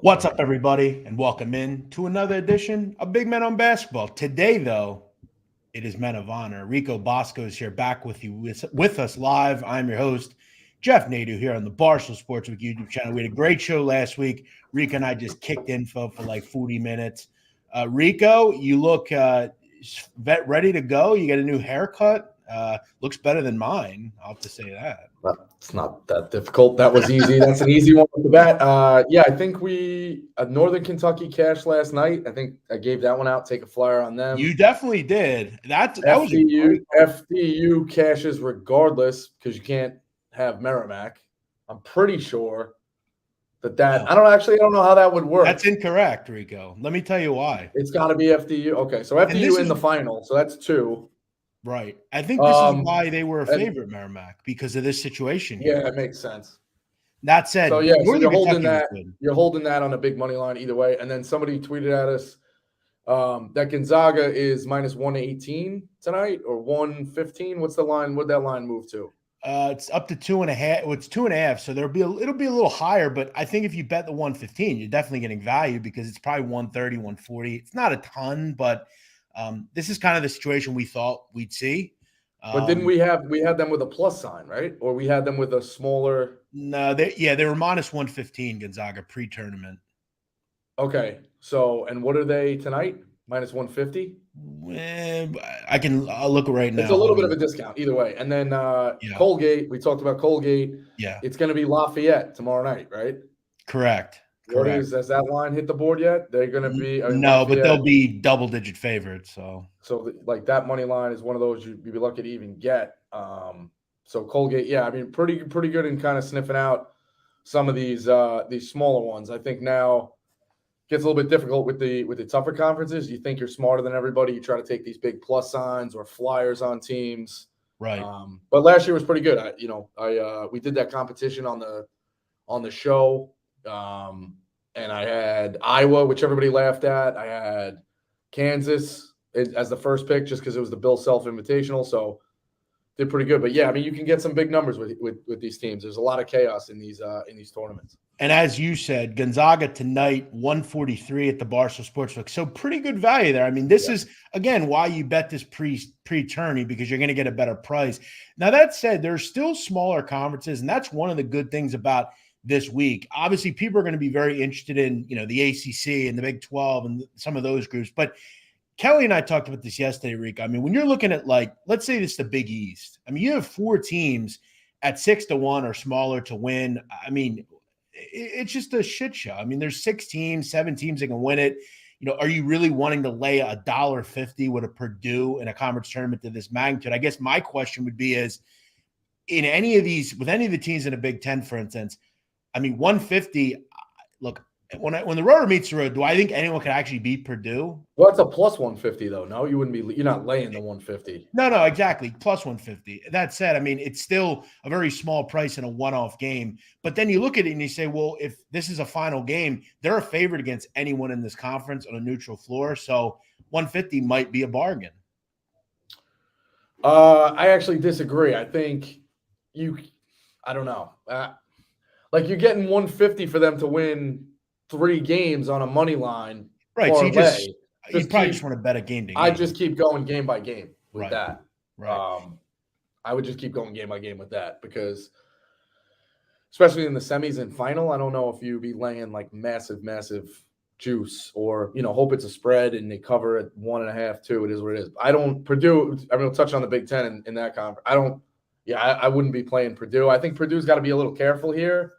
What's up, everybody, and welcome in to another edition of Big Men on Basketball. Today, though, it is Men of Honor. Rico Bosco is here back with you with us live. I'm your host, Jeff Nadu, here on the Barstool Sports YouTube channel. We had a great show last week. Rico and I just kicked info for like 40 minutes. Rico, you look ready to go. You got a new haircut. Looks better than mine. I'll have to say that. It's not that difficult. That was easy. That's an easy one off the bat. Yeah, I think we Northern Kentucky cashed last night. I think I gave that one out. Take a flyer on them. You definitely did. That was FDU cashes regardless because you can't have Merrimack. I'm pretty sure that No. I don't know how that would work. That's incorrect, Rico. Let me tell you why. It's got to be FDU. Okay, so FDU in the final. So that's two. Right. I think this is why they were a favorite, Merrimack, because of this situation here. Yeah, it makes sense. That said, so yeah, so you're holding that. You're holding that on a big money line either way. And then somebody tweeted at us that Gonzaga is minus 118 tonight or 115. What's the line? What'd that line move to? It's up to 2.5. Well, it's 2.5, so it'll be a little higher. But I think if you bet the 115, you're definitely getting value because it's probably 130, 140. It's not a ton, but this is kind of the situation we thought we'd see. But didn't we had them with a plus sign, right? Or we had them with a smaller. No, they were minus 115 Gonzaga pre-tournament. Okay, so and what are they tonight? Minus 150. I'll look right now. It's a little bit of a discount either way. And then Colgate, we talked about Colgate. Yeah, it's going to be Lafayette tomorrow night, right? Correct. Has that line hit the board yet? They're going to be no, but they'll be double-digit favorites. So like that money line is one of those you'd be lucky to even get. So Colgate, yeah, I mean, pretty good in kind of sniffing out some of these smaller ones. I think now gets a little bit difficult with the tougher conferences. You think you're smarter than everybody. You try to take these big plus signs or flyers on teams, right? But last year was pretty good. We did that competition on the show. And I had Iowa, which everybody laughed at. I had Kansas as the first pick just because it was the Bill Self Invitational. So did pretty good. But yeah, I mean, you can get some big numbers with these teams. There's a lot of chaos in these tournaments. And as you said, Gonzaga tonight, 143 at the Barstool Sportsbook. So pretty good value there. I mean, this is, again, why you bet this pre-tourney because you're going to get a better price. Now, that said, there's still smaller conferences, and that's one of the good things about this week. Obviously, people are going to be very interested in, the ACC and the Big 12 and some of those groups. But Kelly and I talked about this yesterday, Rico. I mean, when you're looking at let's say this is the Big East. I mean, you have 4 teams at 6-1 or smaller to win. I mean, it's just a shit show. I mean, there's 6 teams, 7 teams that can win it. Are you really wanting to lay $1.50 with a Purdue in a conference tournament to this magnitude? I guess my question would be is, with any of the teams in a Big Ten, for instance, I mean, 150. Look, when the rotor meets the road, do I think anyone could actually beat Purdue? Well, it's a plus 150 though. No, you wouldn't be. You're not laying the 150. No, exactly. Plus 150. That said, I mean, it's still a very small price in a one-off game. But then you look at it and you say, well, if this is a final game, they're a favorite against anyone in this conference on a neutral floor. So 150 might be a bargain. I actually disagree. I think I don't know. Like you're getting 150 for them to win 3 games on a money line. Right. So you probably just want to bet a game to game. I just keep going game by game with that. Right. I would just keep going game by game with that because especially in the semis and final, I don't know if you'd be laying like massive juice or, hope it's a spread and they cover at 1.5, 2. It is what it is. Purdue, I'm going to touch on the Big Ten in that conference. I wouldn't be playing Purdue. I think Purdue's got to be a little careful here.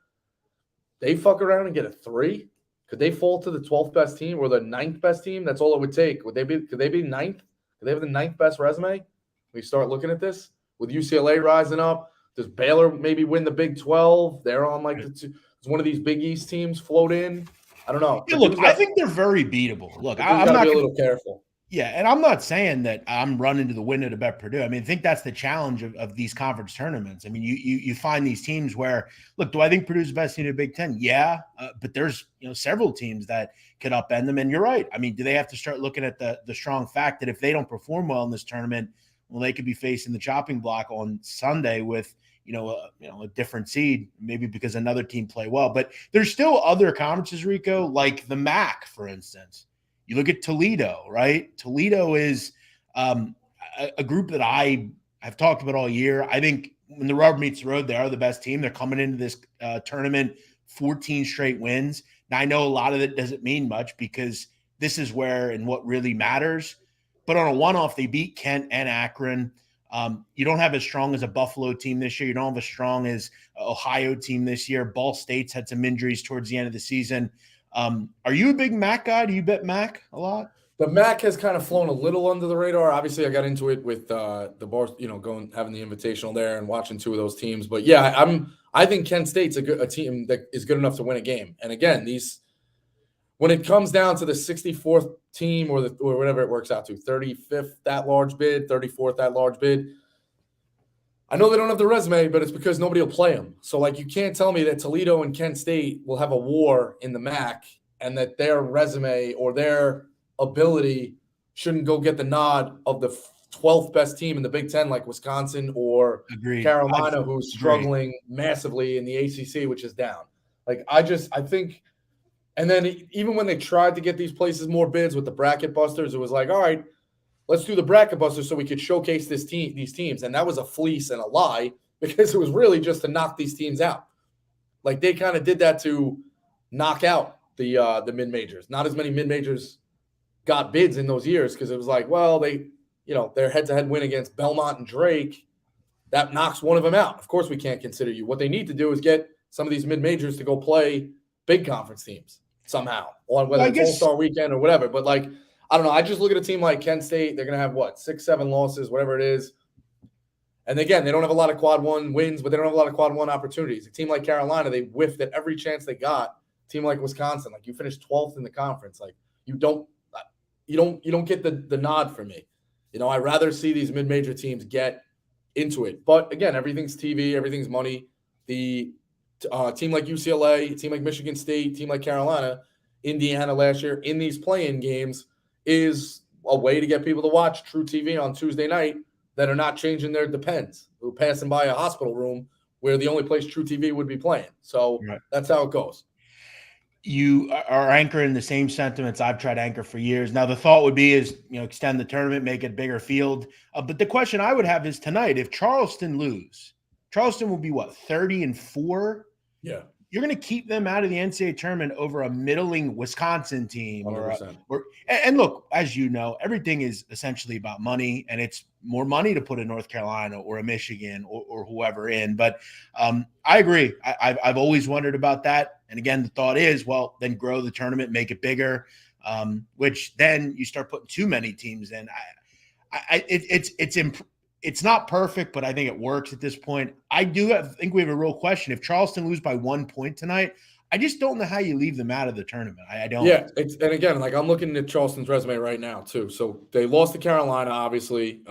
They fuck around and get a 3. Could they fall to the 12th best team or the 9th best team? That's all it would take. Could they be 9th? Could they have the 9th best resume? We start looking at this with UCLA rising up. Does Baylor maybe win the Big 12? They're on does one of these Big East teams float in? I don't know. Yeah, look, I think they're very beatable. Look, I'm not be a little careful. Yeah, and I'm not saying that I'm running to the window to bet Purdue. I mean, I think that's the challenge of these conference tournaments. I mean, you find these teams where, look, do I think Purdue's the best team in the Big Ten? Yeah, but there's several teams that could upend them. And you're right. I mean, do they have to start looking at the strong fact that if they don't perform well in this tournament, well, they could be facing the chopping block on Sunday with a different seed, maybe because another team play well. But there's still other conferences, Rico, like the MAC, for instance. You look at Toledo, right? Toledo is a group that I've talked about all year. I think when the rubber meets the road, they are the best team. They're coming into this tournament 14 straight wins. Now, I know a lot of it doesn't mean much because this is where and what really matters. But on a one-off, they beat Kent and Akron. You don't have as strong as a Buffalo team this year. You don't have as strong as Ohio team this year. Ball State's had some injuries towards the end of the season. Are you a big MAC guy? Do you bet MAC a lot? The MAC has kind of flown a little under the radar. Obviously, I got into it with the bar, having the invitational there and watching two of those teams. But yeah, I think Kent State's a team that is good enough to win a game. And again, when it comes down to the 64th team or whatever it works out to, 35th that large bid, 34th that large bid. I know they don't have the resume, but it's because nobody will play them. So you can't tell me that Toledo and Kent State will have a war in the MAC and that their resume or their ability shouldn't go get the nod of the 12th best team in the Big Ten, like Wisconsin or Carolina, who's struggling massively in the ACC, which is down. I think, and then even when they tried to get these places more bids with the bracket busters, it was like, all right, let's do the bracket busters so we could showcase these teams. And that was a fleece and a lie because it was really just to knock these teams out. They kind of did that to knock out the mid-majors. Not as many mid-majors got bids in those years because it was like, well, their head-to-head win against Belmont and Drake, that knocks one of them out. Of course we can't consider you. What they need to do is get some of these mid-majors to go play big conference teams somehow, on whether it's All-Star Weekend or whatever. But I don't know. I just look at a team like Kent State. They're going to have 6-7 losses, whatever it is. And again, they don't have a lot of quad one wins, but they don't have a lot of quad one opportunities. A team like Carolina, they whiffed at every chance they got. A team like Wisconsin, you finished 12th in the conference. You don't get the nod for me. I'd rather see these mid-major teams get into it. But again, everything's TV, everything's money. The team like UCLA, team like Michigan State, team like Carolina, Indiana last year in these play-in games is a way to get people to watch True TV on Tuesday night that are not changing their Depends, who are passing by a hospital room where the only place True TV would be playing. So That's how it goes. You are anchoring the same sentiments I've tried to anchor for years. Now, the thought would be extend the tournament, make it a bigger field. But the question I would have is tonight, if Charleston lose, Charleston will be 30-4? Yeah. You're going to keep them out of the NCAA tournament over a middling Wisconsin team. And look, as you know, everything is essentially about money, and it's more money to put in North Carolina or a Michigan or whoever in. But I agree. I've always wondered about that. And again, the thought is, well, then grow the tournament, make it bigger, which then you start putting too many teams in. It's not perfect, but I think it works at this point. I think we have a real question. If Charleston lose by 1 point tonight, I just don't know how you leave them out of the tournament. I don't. Yeah, and again, I'm looking at Charleston's resume right now too. So they lost to Carolina, obviously,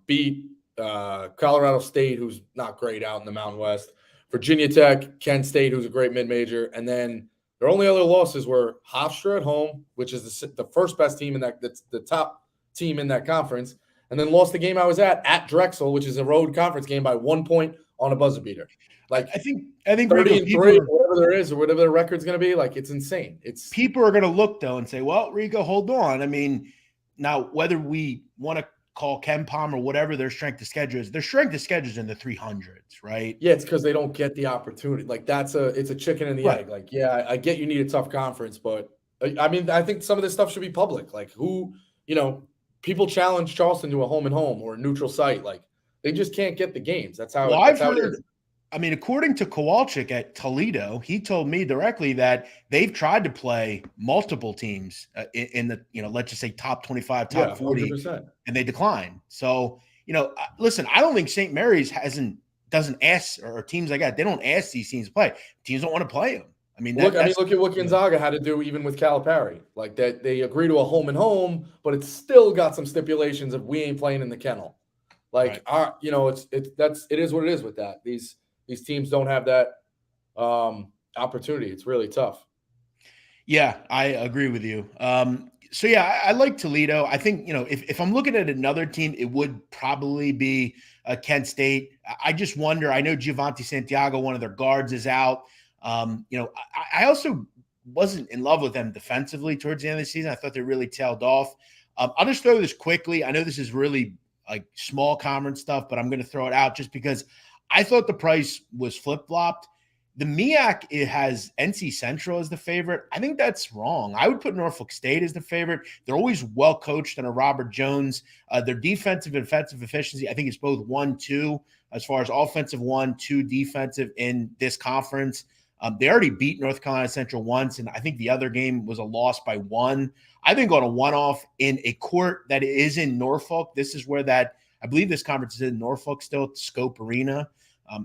beat Colorado State, who's not great out in the Mountain West, Virginia Tech, Kent State, who's a great mid-major, and then their only other losses were Hofstra at home, which is the first best team that's the top team in that conference. And then lost the game I was at Drexel, which is a road conference game, by 1 point on a buzzer beater. I think 30-3, whatever there is, or whatever the record's going to be, it's insane. People are going to look though and say, "Well, Rico, hold on." I mean, now whether we want to call Ken Palm or whatever their strength of schedule is, their strength of schedule is in the 300s, right? Yeah, it's because they don't get the opportunity. It's a chicken and the egg. Yeah, I get you need a tough conference, but I think some of this stuff should be public. People challenge Charleston to a home and home or a neutral site. They just can't get the games. That's how. Well, I've heard. According to Kowalczyk at Toledo, he told me directly that they've tried to play multiple teams in the let's just say top 25, top 40, 100%. And they decline. So listen, I don't think St. Mary's doesn't ask, or teams like that. They don't ask these teams to play. Teams don't want to play them. Look at what Gonzaga had to do even with Calipari. That they agree to a home and home, but it's still got some stipulations of we ain't playing in the kennel. It is what it is with that. These teams don't have that opportunity. It's really tough. Yeah, I agree with you. So yeah, I like Toledo. I think, if I'm looking at another team, it would probably be Kent State. I just wonder. I know Giovanni Santiago, one of their guards, is out. I also wasn't in love with them defensively towards the end of the season. I thought they really tailed off. I'll just throw this quickly. I know this is really like small conference stuff, but I'm going to throw it out just because I thought the price was flip flopped. The MEAC, it has NC Central as the favorite. I think that's wrong. I would put Norfolk State as the favorite. They're always well coached under Robert Jones. Their defensive and offensive efficiency, I think it's both 1-2 as far as offensive 1-2 defensive in this conference. They already beat North Carolina Central once, and I think the other game was a loss by 1. I think on a one-off in a court that is in Norfolk, this is where I believe this conference is in Norfolk still, Scope Arena.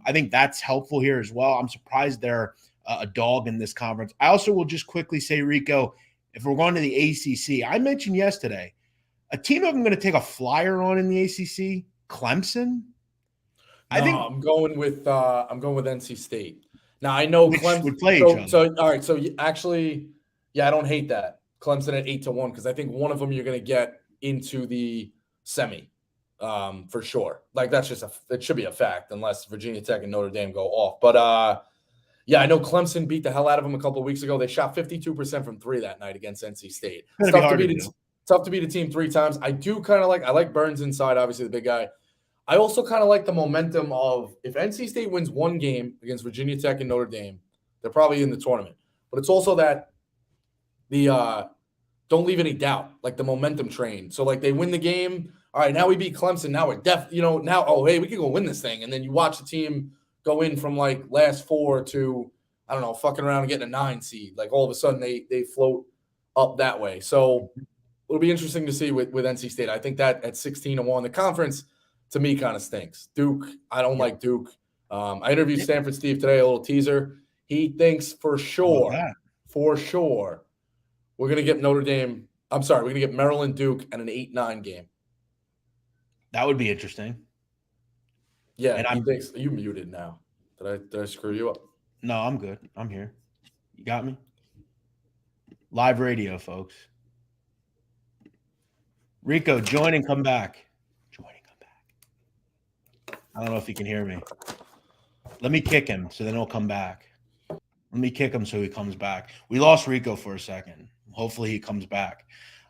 I think that's helpful here as well. I'm surprised they're a dog in this conference. I also will just quickly say, Rico, if we're going to the ACC, I mentioned yesterday, a team I'm going to take a flyer on in the ACC, Clemson. I'm going with NC State. Now I know Clemson would play each other. So all right, so actually, yeah, I don't hate that. Clemson at 8-1 because I think one of them you're going to get into the semi. For sure. Like that's it should be a fact unless Virginia Tech and Notre Dame go off. But yeah, I know Clemson beat the hell out of them a couple of weeks ago. They shot 52% from 3 that night against NC State. It's tough to beat a team 3 times. I like Burns inside, obviously the big guy. I also kind of like the momentum of if NC State wins one game against Virginia Tech and Notre Dame, they're probably in the tournament. But it's also that the don't leave any doubt, like the momentum train. So like they win the game. All right, now we beat Clemson. Now we're hey, we can go win this thing. And then you watch the team go in from like last 4 to, I don't know, fucking around and getting a 9 seed. Like all of a sudden they float up that way. So it'll be interesting to see with NC State. I think that at 16-1, the conference to me kind of stinks. Duke, I don't like Duke. I interviewed Stanford Steve today, a little teaser. He thinks for sure, we're going to get Notre Dame. I'm sorry, we're going to get Maryland Duke and an 8-9 game. That would be interesting. Yeah, and he thinks you muted now. Did I screw you up? No, I'm good. I'm here. You got me? Live radio, folks. Rico, join and come back. I don't know if he can hear me. Let me kick him so then he'll come back. Let me kick him so he comes back. We lost Rico for a second. Hopefully he comes back.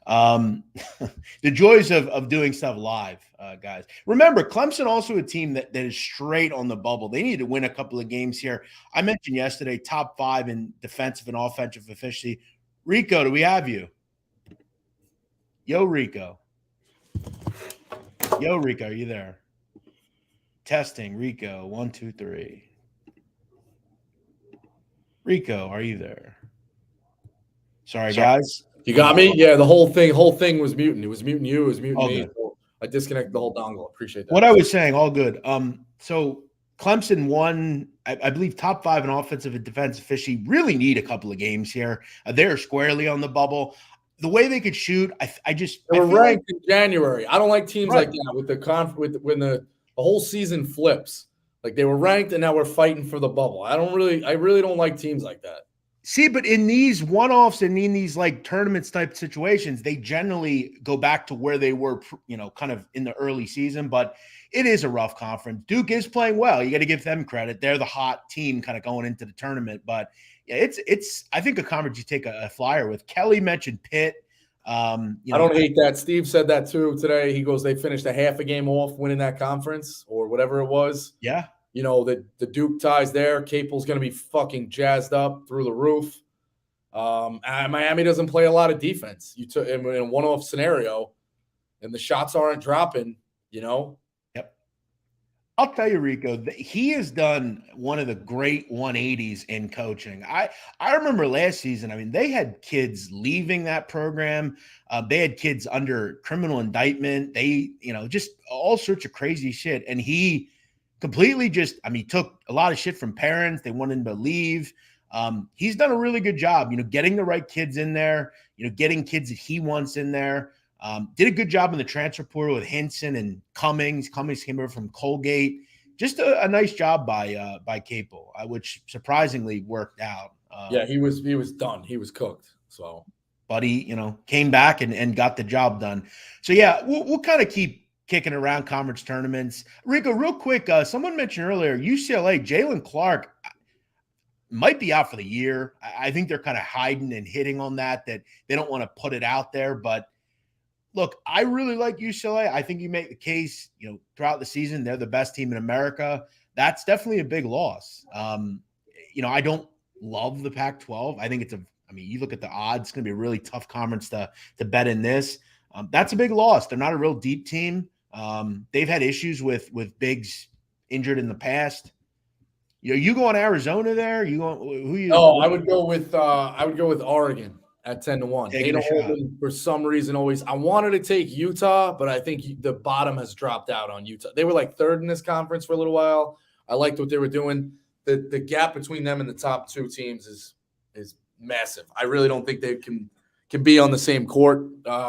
The joys of doing stuff live, guys. Remember, Clemson also a team that is straight on the bubble. They need to win a couple of games here. I mentioned yesterday, top 5 in defensive and offensive efficiency. Rico, do we have you? Yo, Rico. Yo, Rico, are you there? Testing, Rico, 1, 2, 3. Rico, are you there? Sorry, guys. You got me? Yeah, the whole thing was muting. It was muting you. It was muting me. So I disconnected the whole dongle. Appreciate that. What I was saying, all good. So Clemson won, I believe, top 5 in offensive and defensive efficiency. Really need a couple of games here. They're squarely on the bubble. The way they could shoot, they were ranked in January. I don't like teams like that when the whole season flips. Like they were ranked and now we're fighting for the bubble. I really don't like teams like that. See, but in these one-offs and in these like tournaments type situations, they generally go back to where they were, kind of in the early season. But it is a rough conference. Duke is playing well. You got to give them credit. They're the hot team kind of going into the tournament. But yeah, it's I think a conference you take a flyer with. Kelly mentioned Pitt. I don't hate that. Steve said that too today. He goes, they finished a half a game off winning that conference or whatever it was. Yeah. The Duke ties there. Capel's going to be fucking jazzed up through the roof. And Miami doesn't play a lot of defense. You took in a one-off scenario, and the shots aren't dropping. Yep. I'll tell you, Rico, he has done one of the great 180s in coaching. I remember last season. I mean, they had kids leaving that program. They had kids under criminal indictment. They, just all sorts of crazy shit, and he completely he took a lot of shit from parents. They wanted him to leave. He's done a really good job, getting the right kids in there, getting kids that he wants in there. Did a good job in the transfer portal with Hinson and Cummings. Cummings came over from Colgate. Just a nice job by Capel, which surprisingly worked out. Yeah, he was done. He was cooked. So, but he, came back and got the job done. So yeah, we'll kind of keep kicking around conference tournaments. Rico, real quick, someone mentioned earlier UCLA, Jalen Clark might be out for the year. I think they're kind of hiding and hitting on that they don't want to put it out there. But look, I really like UCLA. I think you make the case, throughout the season, they're the best team in America. That's definitely a big loss. I don't love the Pac-12. I think you look at the odds, it's going to be a really tough conference to bet in this. That's a big loss. They're not a real deep team. They've had issues with bigs injured in the past. You go on Arizona there? You go who you? Oh, I would go with Oregon at 10-1. Taking a shot. For some reason always. I wanted to take Utah, but I think the bottom has dropped out on Utah. They were like third in this conference for a little while. I liked what they were doing. The gap between them and the top two teams is massive. I really don't think they can be on the same court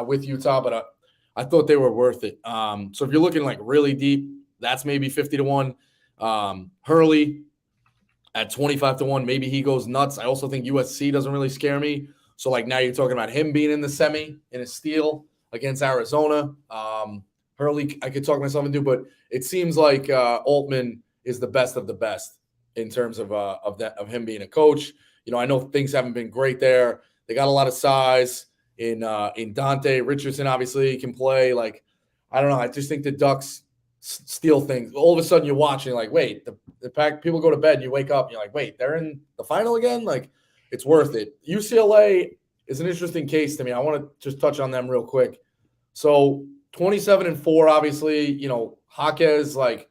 with Utah, but I thought they were worth it. So if you're looking like really deep, that's maybe 50-1. Hurley at 25-1, maybe he goes nuts. I also think USC doesn't really scare me. So like now you're talking about him being in the semi in a steal against Arizona. Hurley, I could talk myself into, but it seems like Altman is the best of the best in terms of him being a coach. I know things haven't been great there. They got a lot of size in Dante Richardson. Obviously, can play. Like, I don't know. I just think the Ducks steal things. All of a sudden, you're watching. Like, wait, the pack. People go to bed. And you wake up. And you're like, wait, they're in the final again. Like, it's worth it. UCLA is an interesting case to me. I want to just touch on them real quick. So 27-4. Obviously, Jaquez, like.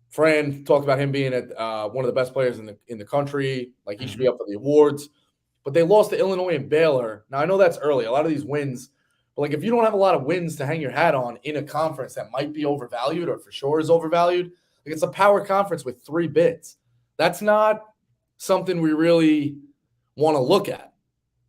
Fran talked about him being one of the best players in the country. Like he should be up for the awards. But they lost to Illinois and Baylor. Now, I know that's early. A lot of these wins. But, like, if you don't have a lot of wins to hang your hat on in a conference that might be overvalued or for sure is overvalued, like it's a power conference with 3 bids. That's not something we really want to look at,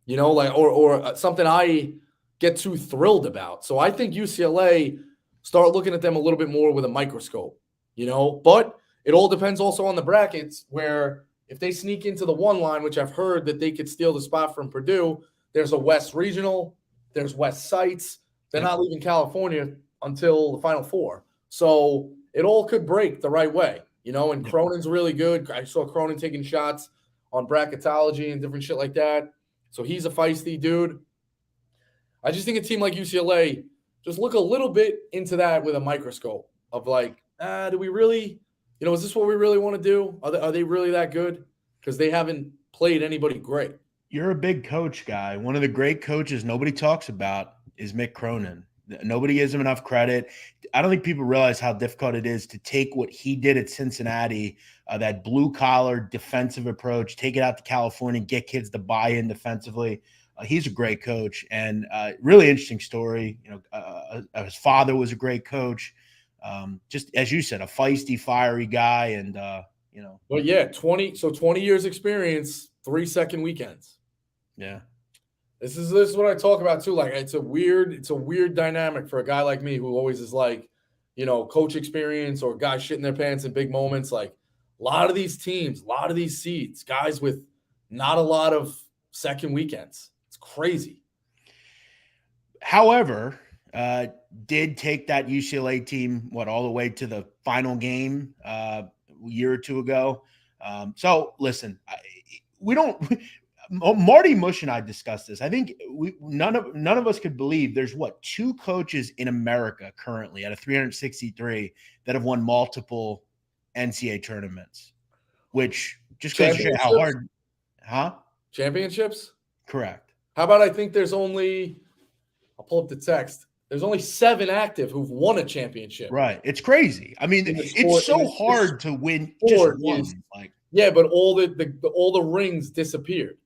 or something I get too thrilled about. So I think UCLA, start looking at them a little bit more with a microscope. But it all depends also on the brackets where if they sneak into the 1 line, which I've heard that they could steal the spot from Purdue, there's a West Regional, there's West Sites. They're not leaving California until the Final Four. So it all could break the right way, and Cronin's really good. I saw Cronin taking shots on bracketology and different shit like that. So he's a feisty dude. I just think a team like UCLA, just look a little bit into that with a microscope of like, do we really, is this what we really want to do? Are they really that good? Because they haven't played anybody great. You're a big coach guy. One of the great coaches nobody talks about is Mick Cronin. Nobody gives him enough credit. I don't think people realize how difficult it is to take what he did at Cincinnati, that blue-collar defensive approach, take it out to California, get kids to buy in defensively. He's a great coach and really interesting story. His father was a great coach. Just as you said, a feisty, fiery guy, and Well, yeah, 20 years experience, 3 second weekends. Yeah, this is what I talk about too. Like it's a weird dynamic for a guy like me who always is like, coach experience or guys shitting their pants in big moments. Like a lot of these teams, a lot of these seeds, guys with not a lot of second weekends. It's crazy. However, did take that UCLA team, all the way to the final game a year or two ago. So listen, we don't. Marty Mush and I discussed this. I think none of us could believe there's 2 coaches in America currently out of 363 that have won multiple NCAA tournaments, which just goes to show how hard, Championships? Correct. How about I think there's only, I'll pull up the text. There's only 7 active who've won a championship. Right. It's crazy. I mean, it's so hard to win just one. Yeah, but all the rings disappeared.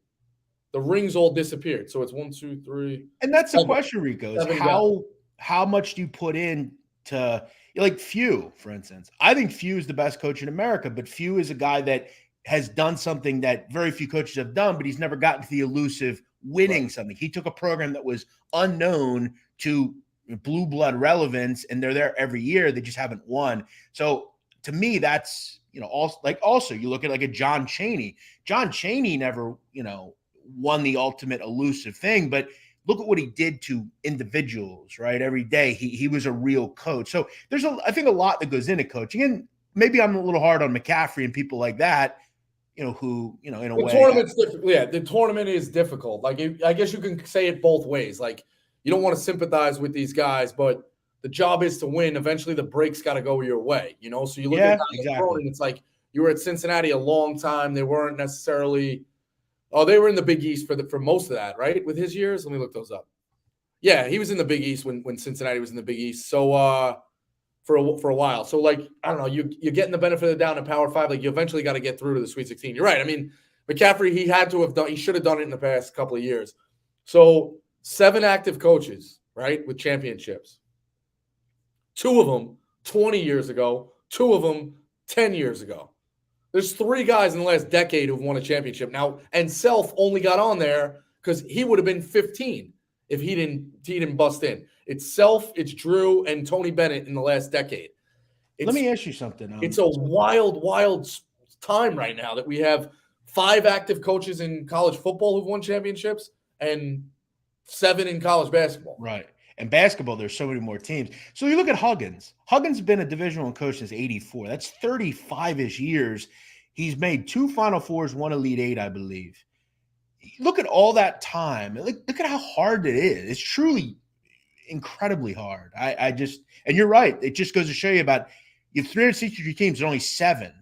The rings all disappeared. So it's 1, 2, 3. And that's the question, Rico, is how much do you put in to, like Few, for instance? I think Few is the best coach in America, but Few is a guy that has done something that very few coaches have done, but he's never gotten to the elusive winning something. He took a program that was unknown to blue blood relevance, and they're there every year. They just haven't won. So to me, that's, also you look at like a John Chaney. John Chaney never, won the ultimate elusive thing, but look at what he did to individuals, right? Every day he was a real coach. So there's I think a lot that goes into coaching, and maybe I'm a little hard on McCaffrey and people like that, who, in a way. Tournament's difficult. Yeah, the tournament is difficult. Like, I guess you can say it both ways. Like, you don't want to sympathize with these guys, but the job is to win. Eventually, the break's got to go your way, So you look at exactly. and it's like you were at Cincinnati a long time. They weren't necessarily – they were in the Big East for most of that, right, with his years? Let me look those up. Yeah, he was in the Big East when Cincinnati was in the Big East. So for a while. So, like, I don't know, you're getting the benefit of the doubt in Power 5. Like, you eventually got to get through to the Sweet 16. You're right. I mean, McCaffrey, he should have done it in the past couple of years. So 7 active coaches, right, with championships. 2 of them 20 years ago, 2 of them 10 years ago. There's 3 guys in the last decade who've won a championship now, and Self only got on there because he would have been 15 if he didn't bust in. It's Self, it's Drew, and Tony Bennett in the last decade. Let me ask you something. It's a wild, wild time right now that we have 5 active coaches in college football who've won championships and 7 in college basketball. Right. And basketball, there's so many more teams. So you look at Huggins. Huggins has been a Division I coach since 84. That's 35-ish years. He's made 2 Final Fours, 1 Elite 8, I believe. Look at all that time. Look at how hard it is. It's truly incredibly hard. And you're right. It just goes to show you about you have 363 teams, there's only 7.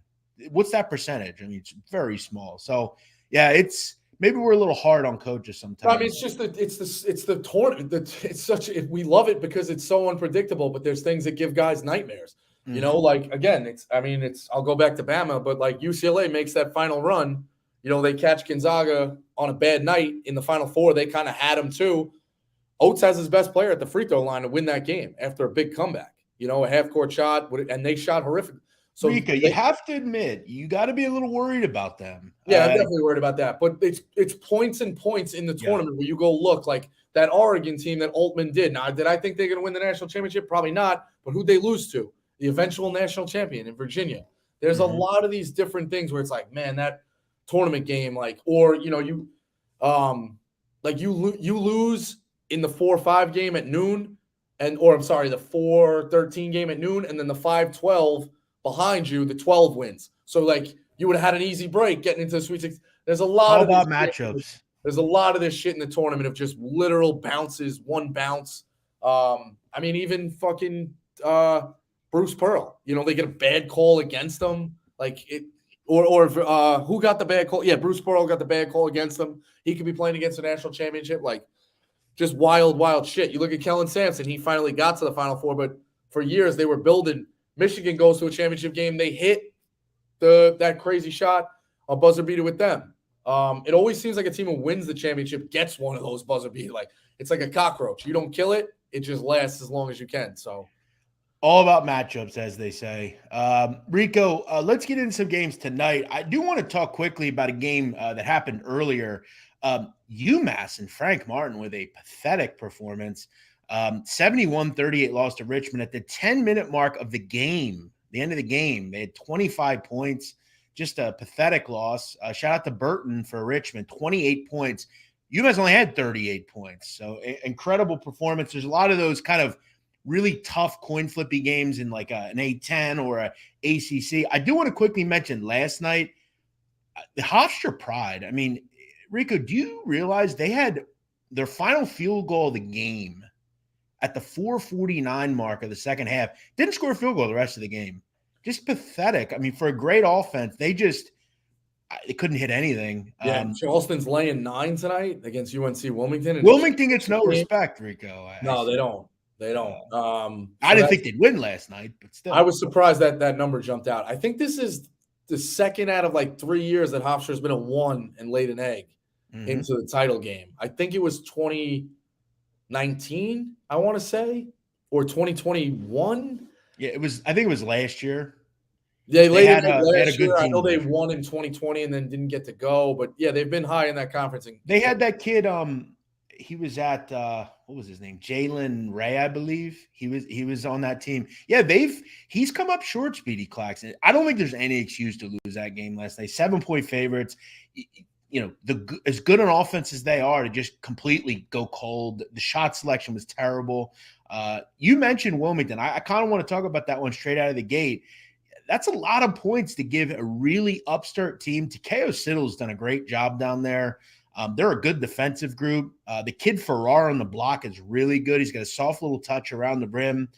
What's that percentage? I mean, it's very small. So yeah, maybe we're a little hard on coaches sometimes. I mean, it's just it's the tournament. We love it because it's so unpredictable, but there's things that give guys nightmares. Like, again, I'll go back to Bama, but like UCLA makes that final run. They catch Gonzaga on a bad night in the Final Four. They kind of had him too. Oates has his best player at the free throw line to win that game after a big comeback. A half-court shot, and they shot horrific. So Rico, you have to admit, you got to be a little worried about them. Yeah, I'm definitely worried about that. But it's points and points in the tournament where you go look like that Oregon team that Altman did. Now, did I think they're going to win the national championship? Probably not. But who'd they lose to? The eventual national champion in Virginia. There's a lot of these different things where it's like, man, that tournament game, like, or you lose in the 4-5 game at noon, the 4-13 game at noon, and then the 5-12 behind you, the 12 wins. So like you would have had an easy break getting into the Sweet 16. There's a lot of matchups. There's a lot of this shit in the tournament of just literal bounces, one bounce. Even fucking Bruce Pearl. They get a bad call against them. Like it, or who got the bad call? Yeah, Bruce Pearl got the bad call against them. He could be playing against a national championship. Like just wild, wild shit. You look at Kellen Sampson. He finally got to the Final Four, but for years they were building. Michigan goes to a championship game. They hit that crazy shot, a buzzer beater with them. It always seems like a team who wins the championship gets one of those buzzer beaters. Like it's like a cockroach. You don't kill it, it just lasts as long as you can. So all about matchups, as they say. Rico, let's get into some games tonight. I do want to talk quickly about a game that happened earlier. UMass and Frank Martin with a pathetic performance. 71-38 loss to Richmond at the 10-minute mark of the game, the end of the game. They had 25 points, just a pathetic loss. Shout out to Burton for Richmond, 28 points. UMass only had 38 points. So incredible performance. There's a lot of those kind of really tough coin flippy games in like an A10 or a ACC. I do want to quickly mention last night, the Hofstra Pride. I mean, Rico, do you realize they had their final field goal of the game at the 4:49 mark of the second half? Didn't score a field goal the rest of the game. Just pathetic. I mean, for a great offense, they couldn't hit anything. Yeah, Charleston's laying 9 tonight against UNC Wilmington. Wilmington gets no respect, Rico. No, they don't. They don't. I didn't think they'd win last night, but still. I was surprised that number jumped out. I think this is the second out of like 3 years that Hofstra's been a 1 and laid an egg into the title game. I think it was 2019, I want to say, or 2021. Yeah, it was. I think it was last year. Yeah, they had a good year. team. I know they won in 2020 and then didn't get to go, but yeah, they've been high in that conference. They had that kid. He was at what was his name? Jalen Ray, I believe. He was on that team. Yeah, he's come up short, Speedy Claxton. I don't think there's any excuse to lose that game last night. 7-point favorites. as good an offense as they are, to just completely go cold. The shot selection was terrible. You mentioned Wilmington. I kind of want to talk about that one straight out of the gate. That's a lot of points to give a really upstart team. Takeo Siddle's done a great job down there. They're a good defensive group. The kid Farrar on the block is really good. He's got a soft little touch around the rim.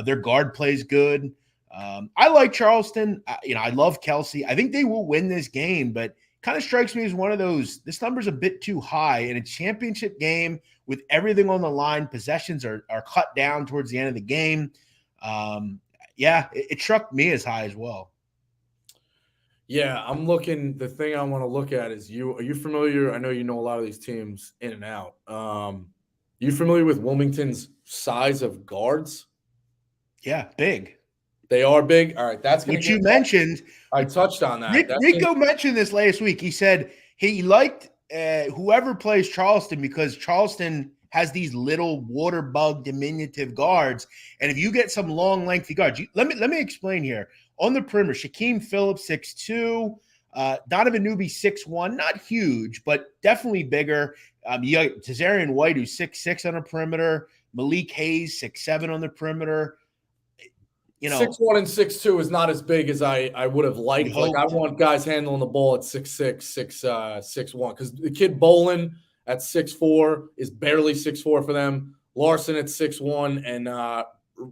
Their guard plays good. I like Charleston. I love Kelsey. I think they will win this game, but kind of strikes me as one of those, this number's a bit too high. In a championship game with everything on the line, possessions are cut down towards the end of the game. It struck me as high as well. Yeah, I'm looking. The thing I want to look at is are you familiar? I know you know a lot of these teams in and out. You familiar with Wilmington's size of guards? Yeah, big. They are big. All right, that's what you mentioned. I touched on that. Rico mentioned this last week. He said he liked whoever plays Charleston because Charleston has these little water bug diminutive guards, and if you get some long, lengthy guards, let me explain here. On the perimeter, Shaquem Phillips 6'2", Donovan Newby 6'1", not huge, but definitely bigger. You got Tazarian White, who's 6'6" on the perimeter. Malik Hayes 6'7" on the perimeter. 6'1" and 6'2" is not as big as I would have liked. Like I want guys handling the ball at 6'6", 6'1", because the kid Bolin at 6'4" is barely 6'4" for them. Larson at 6'1", and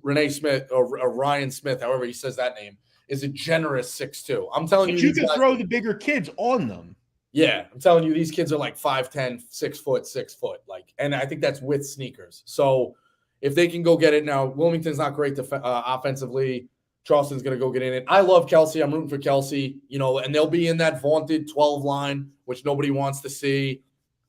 Renee Smith or Ryan Smith, however he says that name, is a generous 6'2". I'm telling you, you can throw the bigger kids on them. Yeah, I'm telling you, these kids are like 5'10", 6 foot. Like, and I think that's with sneakers. So if they can go get it now, Wilmington's not great offensively. Charleston's going to go get in it. I love Kelsey. I'm rooting for Kelsey, and they'll be in that vaunted 12 line, which nobody wants to see.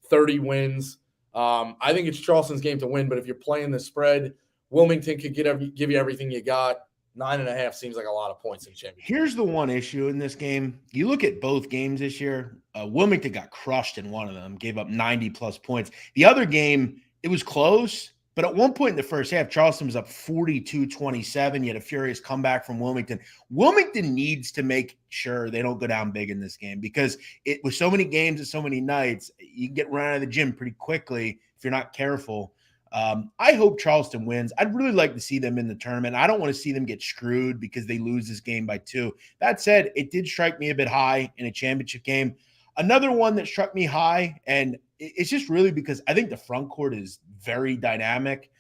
30 wins. I think it's Charleston's game to win, but if you're playing the spread, Wilmington could give you everything you got. 9.5 seems like a lot of points in championship. Here's the one issue in this game. You look at both games this year, Wilmington got crushed in one of them, gave up 90-plus points. The other game, it was close, but at one point in the first half, Charleston was up 42-27. You had a furious comeback from Wilmington. Wilmington needs to make sure they don't go down big in this game because with so many games and so many nights, you can get run out of the gym pretty quickly if you're not careful. I hope Charleston wins. I'd really like to see them in the tournament. I don't want to see them get screwed because they lose this game by 2. That said, it did strike me a bit high in a championship game. Another one that struck me high, and it's just really because I think the front court is very dynamic.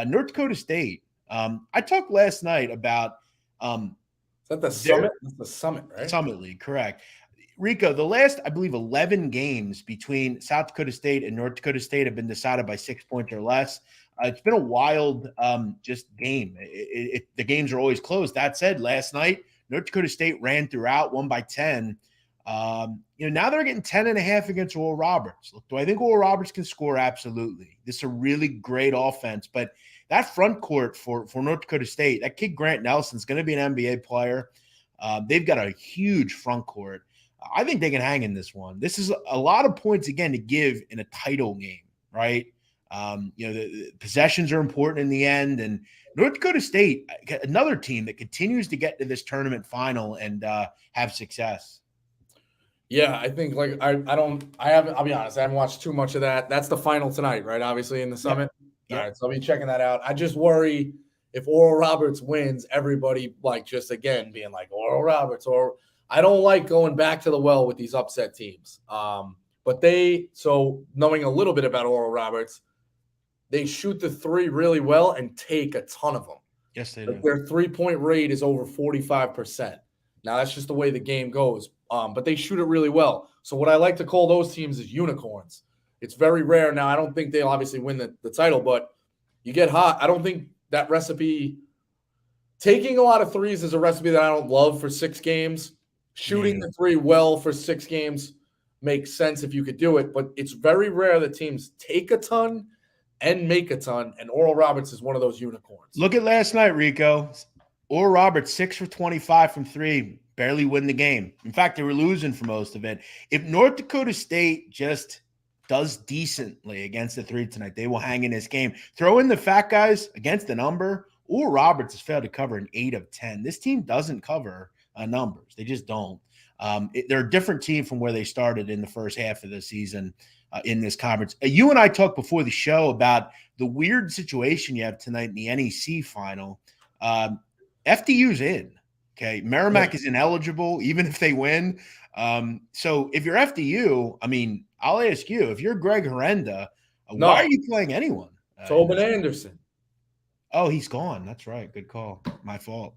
North Dakota State. I talked last night about is that the Summit? That's the Summit, right? Summit League, correct. Rico, the last, I believe, 11 games between South Dakota State and North Dakota State have been decided by 6 points or less. It's been a wild just game. The games are always close. That said, last night, North Dakota State ran throughout, won by 10. Now they're getting 10.5 against Oral Roberts. Look, do I think Oral Roberts can score? Absolutely. This is a really great offense, but that front court for North Dakota State, that kid Grant Nelson is going to be an NBA player. They've got a huge front court. I think they can hang in this one. This is a lot of points, again, to give in a title game, right? The possessions are important in the end. And North Dakota State, another team that continues to get to this tournament final and have success. Yeah, I think I'll be honest, I haven't watched too much of that. That's the final tonight, right? Obviously in the Summit. Yeah. All right, so I'll be checking that out. I just worry if Oral Roberts wins, everybody just again being like Oral Roberts, or I don't like going back to the well with these upset teams. But knowing a little bit about Oral Roberts, they shoot the 3 really well and take a ton of them. Yes, they do. Their 3-point rate is over 45%. Now that's just the way the game goes. But they shoot it really well. So what I like to call those teams is unicorns. It's very rare. Now, I don't think they'll obviously win the title, but you get hot. I don't think that recipe – taking a lot of threes is a recipe that I don't love for 6 games. Shooting the 3 well for 6 games makes sense if you could do it, but it's very rare that teams take a ton and make a ton, and Oral Roberts is one of those unicorns. Look at last night, Rico. Oral Roberts, 6 for 25 from 3, barely win the game. In fact, they were losing for most of it. If North Dakota State just does decently against the 3 tonight, they will hang in this game. Throw in the fat guys against the number. Oral Roberts has failed to cover an 8 of 10. This team doesn't cover numbers. They just don't. They're a different team from where they started in the first half of the season in this conference. You and I talked before the show about the weird situation you have tonight in the NEC final. FDU's in. Okay, Merrimack is ineligible even if they win. So if you're FDU, I mean, I'll ask you, if you're Greg Herenda, why are you playing anyone? Tobin Anderson. Oh, he's gone. That's right. Good call. My fault.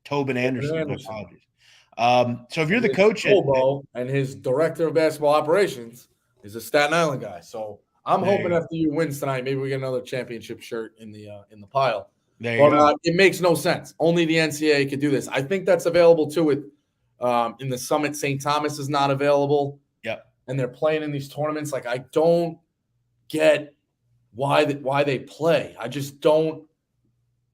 Tobin Anderson. My apologies. So if you're the coach and his director of basketball operations is a Staten Island guy. So I'm hoping FDU wins tonight. Maybe we get another championship shirt in the pile. But it makes no sense. Only the NCAA could do this. I think that's available too with in the Summit. St. Thomas is not available. Yep. And they're playing in these tournaments. Like, I don't get why they play. I just don't.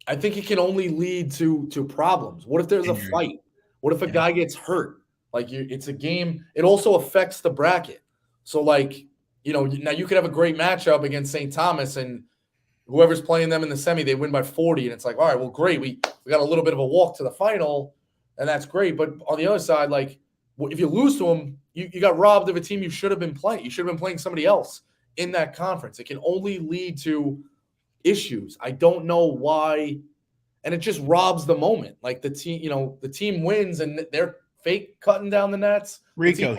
I think it can only lead to problems. What if there's a fight? What if a guy gets hurt? Like, it's a game. It also affects the bracket. So, like, now you could have a great matchup against St. Thomas, and whoever's playing them in the semi, they win by 40. And it's like, all right, well, great. We got a little bit of a walk to the final, and that's great. But on the other side, like, if you lose to them, you got robbed of a team you should have been playing. You should have been playing somebody else in that conference. It can only lead to issues. I don't know why. And it just robs the moment. Like, the team wins and they're fake cutting down the nets. Rico,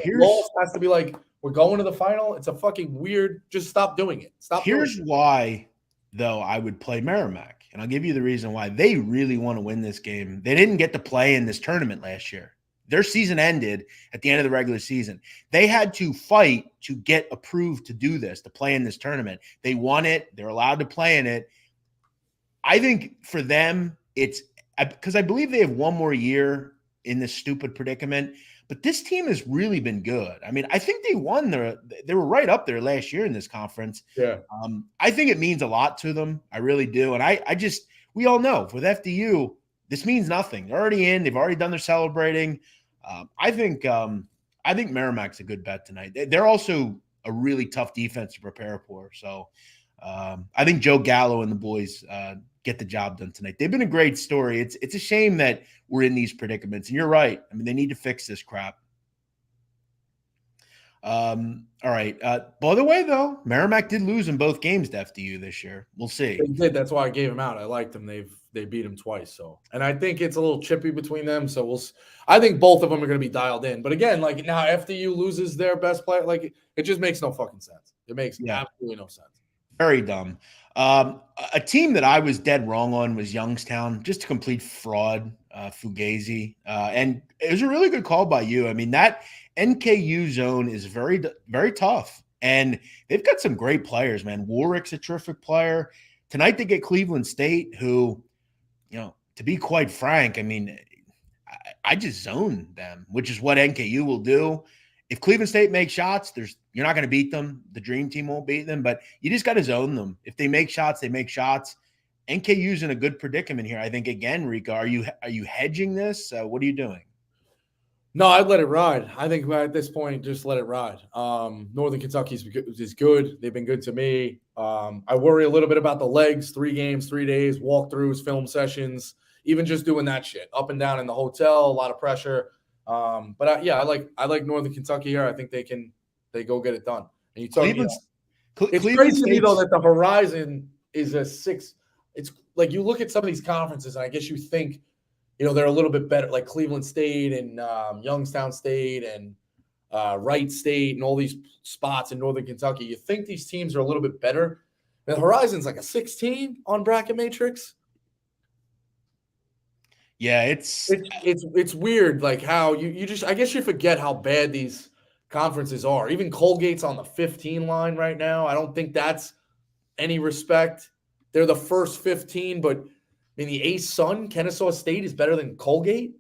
has to be like, we're going to the final. It's a fucking weird. Just stop doing it. Here's why, though, I would play Merrimack. And I'll give you the reason why. They really want to win this game. They didn't get to play in this tournament last year. Their season ended at the end of the regular season. They had to fight to get approved to do this, to play in this tournament. They won it. They're allowed to play in it. I think for them, it's because I believe they have one more year in this stupid predicament. But this team has really been good. I mean, I think they won they were right up there last year in this conference. Yeah. I think it means a lot to them. I really do. And we all know with FDU, this means nothing. They're already in. They've already done their celebrating. I think Merrimack's a good bet tonight. They're also a really tough defense to prepare for. So I think Joe Gallo and the boys get the job done tonight. They've been a great story. It's a shame that we're in these predicaments. And you're right. I mean, they need to fix this crap. All right. By the way, though, Merrimack did lose in both games to FDU this year. We'll see. They did. That's why I gave them out. I liked them. They beat them twice. So, and I think it's a little chippy between them. So I think both of them are going to be dialed in. But again, like, now FDU loses their best player. Like, it just makes no fucking sense. It makes absolutely no sense. Very dumb. A team that I was dead wrong on was Youngstown, just a complete fraud, Fugazi. And it was a really good call by you. I mean, that NKU zone is very, very tough. And they've got some great players, man. Warwick's a terrific player. Tonight they get Cleveland State, who, to be quite frank, I mean, I just zone them, which is what NKU will do. If Cleveland State makes shots, you're not going to beat them. The dream team won't beat them, but you just got to zone them. If they make shots, they make shots. NKU's in a good predicament here. I think, again, Rico, are you hedging this? What are you doing? No, I'd let it ride. I think at this point, just let it ride. Northern Kentucky is good. They've been good to me. I worry a little bit about the legs, 3 games, 3 days, walkthroughs, film sessions, even just doing that shit up and down in the hotel, a lot of pressure. But I like Northern Kentucky here. I think they go get it done. And you talk, it's crazy to me though that the horizon is a 6. It's like, you look at some of these conferences, and I guess you think, they're a little bit better, like Cleveland State and Youngstown State and Wright State and all these spots in Northern Kentucky. You think these teams are a little bit better. The horizon's like a 16 on Bracket Matrix. Yeah, it's weird, like how you just, I guess you forget how bad these conferences are. Even Colgate's on the 15 line right now. I don't think that's any respect. They're the first 15, but I mean, the Ace Sun, Kennesaw State, is better than Colgate.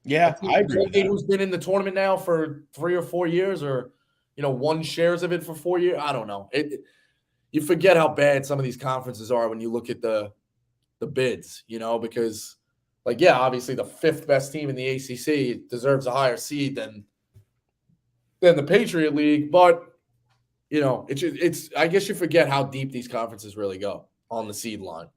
Yeah, I agree. Colgate, who's been in the tournament now for 3 or 4 years, or won shares of it for 4 years. I don't know. You forget how bad some of these conferences are when you look at the bids. Because. Like, yeah, obviously the 5th best team in the ACC deserves a higher seed than the Patriot League. But, it's I guess you forget how deep these conferences really go on the seed line.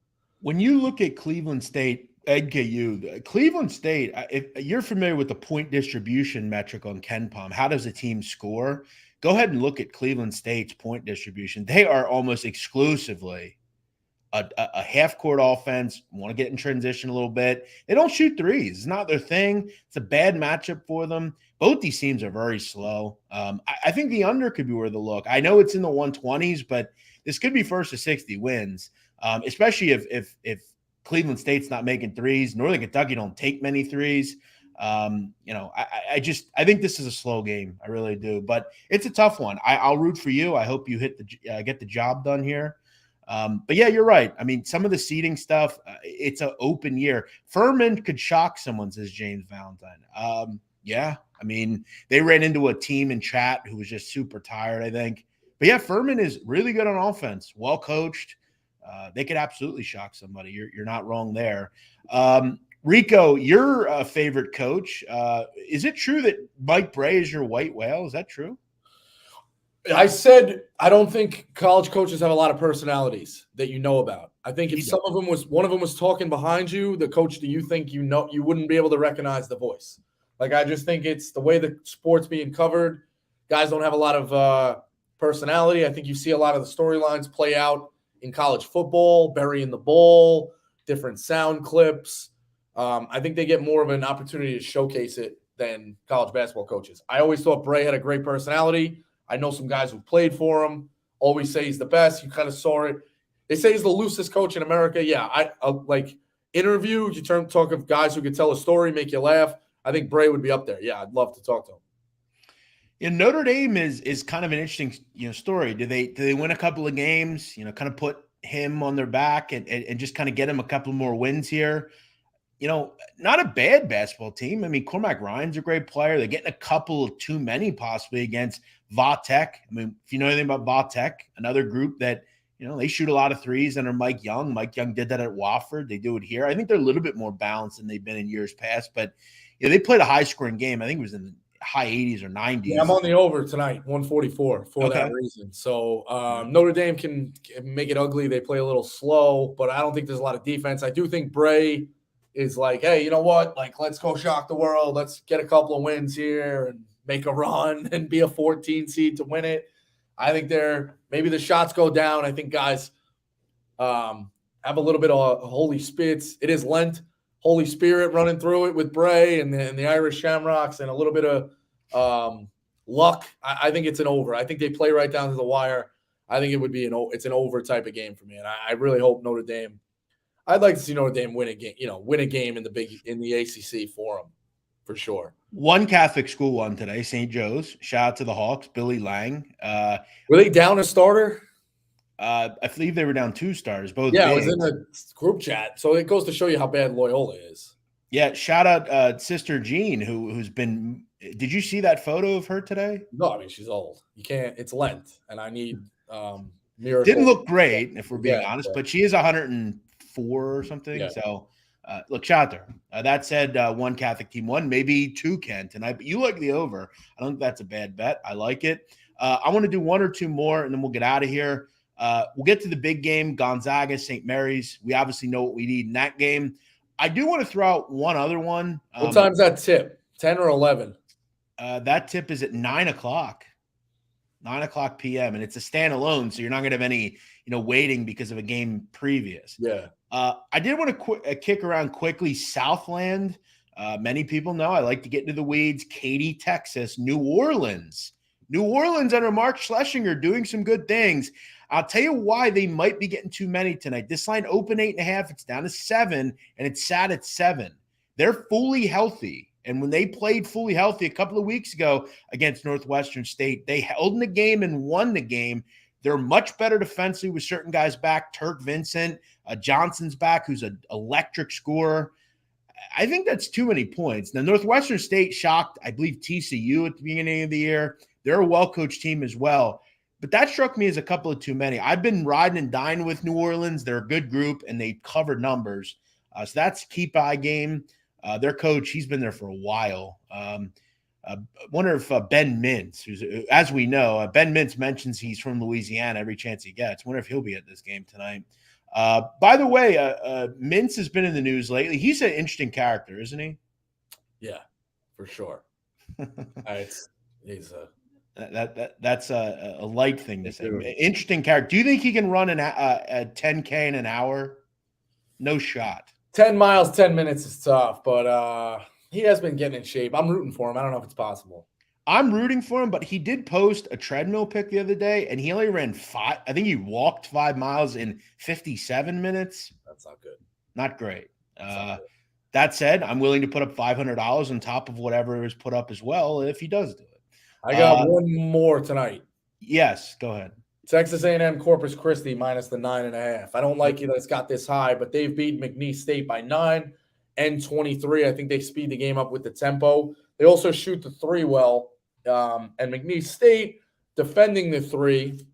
When you look at Cleveland State NKU, Cleveland State. If you're familiar with the point distribution metric on KenPom, how does a team score? Go ahead and look at Cleveland State's point distribution. They are almost exclusively a half-court offense, want to get in transition a little bit. They don't shoot threes. It's not their thing. It's a bad matchup for them. Both these teams are very slow. I think the under could be where the look. I know it's in the 120s, but this could be first to 60 wins, especially if Cleveland State's not making threes. Northern Kentucky don't take many threes. I think this is a slow game. I really do, but it's a tough one. I'll root for you. I hope you get the job done here. But yeah, you're right. I mean, some of the seeding stuff, it's an open year. Furman could shock someone, says James Valentine. Yeah, I mean, they ran into a team in chat who was just super tired, I think. But yeah, Furman is really good on offense, well coached. They could absolutely shock somebody. You're not wrong there. Rico, your favorite coach. Is it true that Mike Bray is your white whale? Is that true? I said I don't think college coaches have a lot of personalities that you know about. I think if one of them was talking behind you, the coach that you think you know, you wouldn't be able to recognize the voice. Like, I just think it's the way the sport's being covered. Guys don't have a lot of personality. I think you see a lot of the storylines play out in college football, burying the ball, different sound clips. I think they get more of an opportunity to showcase it than college basketball coaches. I always thought Bray had a great personality. I know some guys who played for him, always say he's the best. You kind of saw it. They say he's the loosest coach in America. Yeah, I like interview. You talk of guys who could tell a story, make you laugh. I think Bray would be up there. Yeah, I'd love to talk to him. Yeah, Notre Dame is kind of an interesting story. Do they win a couple of games? Kind of put him on their back and just kind of get him a couple more wins here. Not a bad basketball team. I mean, Cormac Ryan's a great player. They're getting a couple too many possibly against Va-Tech. I mean, if you know anything about Va-Tech, another group that, they shoot a lot of threes under Mike Young. Mike Young did that at Wofford. They do it here. I think they're a little bit more balanced than they've been in years past, but they played a high-scoring game. I think it was in the high 80s or 90s. Yeah, I'm on the over tonight, 144 for that reason. So Notre Dame can make it ugly. They play a little slow, but I don't think there's a lot of defense. I do think Bray is like, hey, you know what? Like, let's go shock the world. Let's get a couple of wins here and make a run and be a 14 seed to win it. I think maybe the shots go down. I think guys have a little bit of Holy Spirits. It is Lent, Holy Spirit running through it with Bray and the Irish Shamrocks and a little bit of luck. I think it's an over. I think they play right down to the wire. I think it's an over type of game for me. And I really hope Notre Dame. I'd like to see Notre Dame win a game in the ACC for them, for sure. One Catholic school won today, St. Joe's. Shout out to the Hawks, Billy Lang. Were they down a starter? I believe they were down 2 starters. Both. Yeah, it was in the group chat, so it goes to show you how bad Loyola is. Yeah, shout out Sister Jean, who's been. Did you see that photo of her today? No, I mean she's old. You can't. It's Lent, and I need miracle. Didn't look great, if we're being honest, but she is 104 or something. Yeah. So, look, shout out to her. That said, one Catholic team won, maybe 2 can tonight. But you like the over. I don't think that's a bad bet. I like it. I want to do 1 or 2 more, and then we'll get out of here. We'll get to the big game, Gonzaga, St. Mary's. We obviously know what we need in that game. I do want to throw out one other one. What time's that tip? 10 or 11? That tip is at 9 o'clock. 9 o'clock p.m. and it's a standalone, so you're not going to have any, waiting because of a game previous. Yeah. I did want to kick around quickly. Southland. Many people know I like to get into the weeds. Katy, Texas, New Orleans under Mark Schlesinger doing some good things. I'll tell you why they might be getting too many tonight. This line opened 8.5. It's down to 7, and it's sat at 7. They're fully healthy. And when they played fully healthy a couple of weeks ago against Northwestern State, they held in the game and won the game. They're much better defensively with certain guys back. Turk Vincent, Johnson's back, who's an electric scorer. I think that's too many points. Now, Northwestern State shocked, I believe, TCU at the beginning of the year. They're a well-coached team as well. But that struck me as a couple of too many. I've been riding and dining with New Orleans. They're a good group, and they covered numbers. So that's a keep eye game. Their coach, he's been there for a while. I wonder if Ben Mintz, who's, as we know, Ben Mintz mentions he's from Louisiana every chance he gets. I wonder if he'll be at this game tonight. By the way, Mintz has been in the news lately. He's an interesting character, isn't he? Yeah, for sure. He's That's a light thing to say. Interesting character. Do you think he can run a 10K in an hour? No shot. 10 miles, 10 minutes is tough, but he has been getting in shape. I'm rooting for him. I don't know if it's possible. I'm rooting for him, but he did post a treadmill pic the other day, and he only ran 5. I think he walked 5 miles in 57 minutes. That's not good. Not great. Not good. That said, I'm willing to put up $500 on top of whatever is put up as well if he does do it. I got one more tonight. Yes, go ahead. Texas A&M Corpus Christi minus the 9.5. I don't like it that it's got this high, but they've beat McNeese State by 9 and 23. I think they speed the game up with the tempo. They also shoot the 3 well. And McNeese State defending the 3.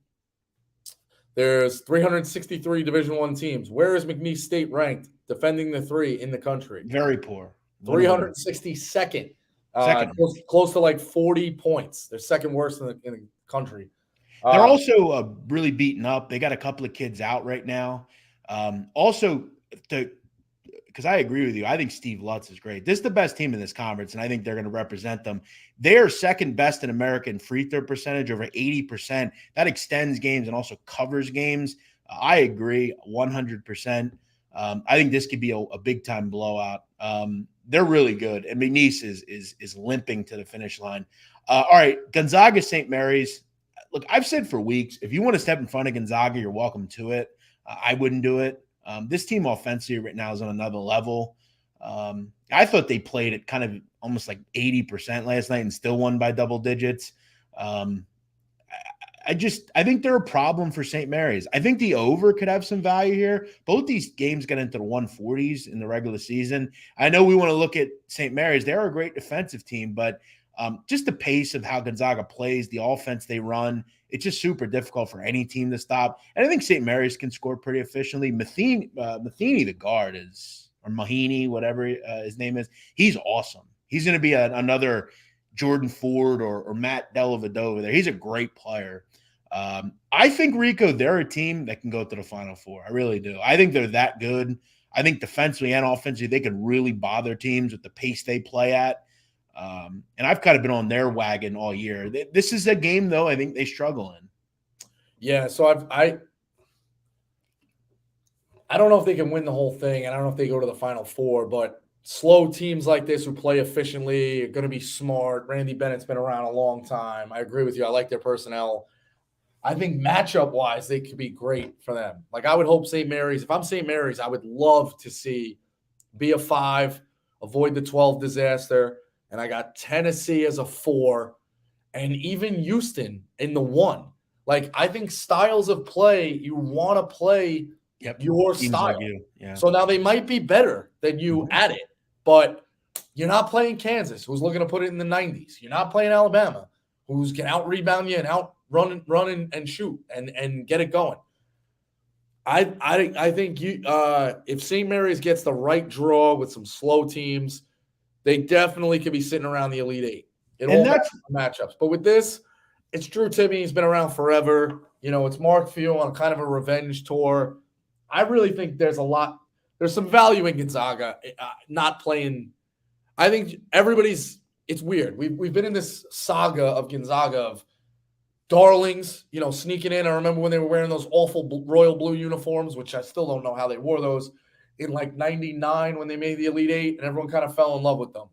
There's 363 Division I teams. Where is McNeese State ranked defending the 3 in the country? Very poor. 362nd. Close to like 40 points. They're second worst in the country. They're also really beaten up. They got a couple of kids out right now. Because I agree with you. I think Steve Lutz is great. This is the best team in this conference, and I think they're going to represent them. They are second best in American free throw percentage, over 80%. That extends games and also covers games. I agree 100%. I think this could be a big-time blowout. They're really good, and McNeese is limping to the finish line. All right, Gonzaga, St. Mary's. Look, I've said for weeks, if you want to step in front of Gonzaga, you're welcome to it. I wouldn't do it. This team offensively right now is on another level. I thought they played at kind of almost like 80% last night and still won by double digits. I think they're a problem for St. Mary's. I think the over could have some value here. Both these games get into the 140s in the regular season. I know we want to look at St. Mary's. They're a great defensive team, but just the pace of how Gonzaga plays, the offense they run, it's just super difficult for any team to stop. And I think St. Mary's can score pretty efficiently. Matheny, the guard or Mahini, whatever his name is, he's awesome. He's going to be another Jordan Ford or Matt Dellavedova there. He's a great player. I think Rico, they're a team that can go to the Final Four. I really do. I think they're that good. I think defensively and offensively, they could really bother teams with the pace they play at. And I've kind of been on their wagon all year. This is a game, though, I think they struggle in. Yeah, so I don't know if they can win the whole thing, and I don't know if they go to the Final Four, but slow teams like this who play efficiently are going to be smart. Randy Bennett's been around a long time. I agree with you. I like their personnel. I think matchup-wise, they could be great for them. Like, I would hope St. Mary's – if I'm St. Mary's, I would love to see be a 5, avoid the 12 disaster. And I got Tennessee as a 4, and even Houston in the 1. Like, I think styles of play, you want to play your style. Like yeah. So now they might be better than you at it, but you're not playing Kansas, who's looking to put it in the 90s. You're not playing Alabama, who's can out-rebound you and run and shoot and get it going. I think if St. Mary's gets the right draw with some slow teams, they definitely could be sitting around the Elite 8. It all matters matchups. But with this, it's Drew Timme. He's been around forever. It's Mark Few on kind of a revenge tour. I really think there's some value in Gonzaga not playing. I think it's weird. We've been in this saga of Gonzaga of darlings, sneaking in. I remember when they were wearing those awful royal blue uniforms, which I still don't know how they wore those. In like 99 when they made the Elite 8, and everyone kind of fell in love with them.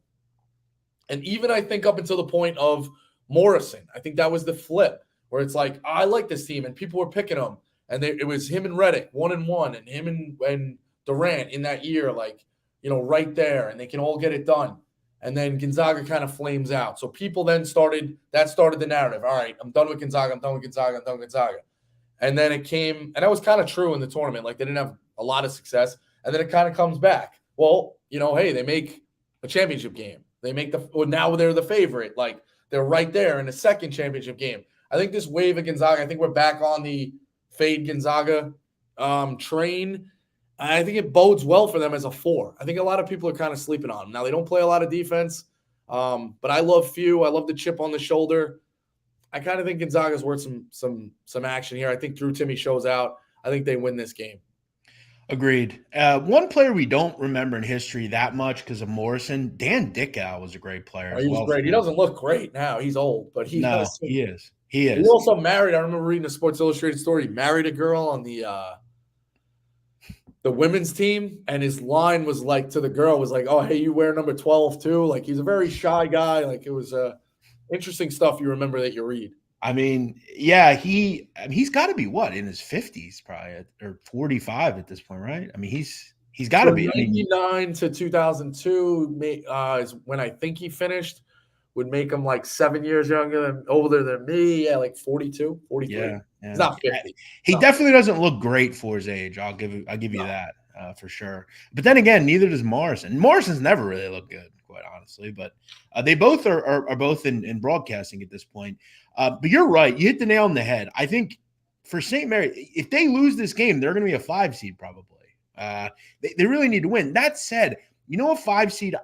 And even I think up until the point of Morrison, I think that was the flip where it's like, I like this team, and people were picking them. And it was him and Redick, 1-1, and him and Durant in that year, like, right there, and they can all get it done. And then Gonzaga kind of flames out. So people then started the narrative. All right, I'm done with Gonzaga, I'm done with Gonzaga. And then it came, and that was kind of true in the tournament. Like, they didn't have a lot of success. And then it kind of comes back. Well, hey, they make a championship game. They make now they're the favorite. Like, they're right there in the second championship game. I think this wave of Gonzaga, I think we're back on the fade Gonzaga train. I think it bodes well for them as a 4. I think a lot of people are kind of sleeping on them. Now, they don't play a lot of defense, but I love Few. I love the chip on the shoulder. I kind of think Gonzaga's worth some action here. I think Drew Timme shows out. I think they win this game. Agreed. One player we don't remember in history that much because of Morrison, Dan Dickau was a great player Oh, as he was well. great. He doesn't look great now. He's old, but he No, does. he is. He He is. also married. I remember reading a Sports Illustrated story. He married a girl on the women's team, and his line was like to the girl was like, "Oh, hey, you wear number 12 too." Like he's a very shy guy. Like it was interesting stuff you remember that you read. I mean, yeah, he's got to be what in his 50s, probably or 45 at this point, right? I mean, he's got to So be. I mean, 99 to 2002 is when I think he finished. Would make him like 7 years older than me. Yeah, like 42, 43. yeah, He's yeah. not 50. He No. definitely doesn't look great for his age. I'll give you No. that for sure. But then again, neither does Morrison. Morrison's never really looked good, quite honestly. But they both are both in broadcasting at this point. But you're right. You hit the nail on the head. I think for St. Mary, if they lose this game, they're going to be a 5 seed probably. They really need to win. That said, you know, a 5 seed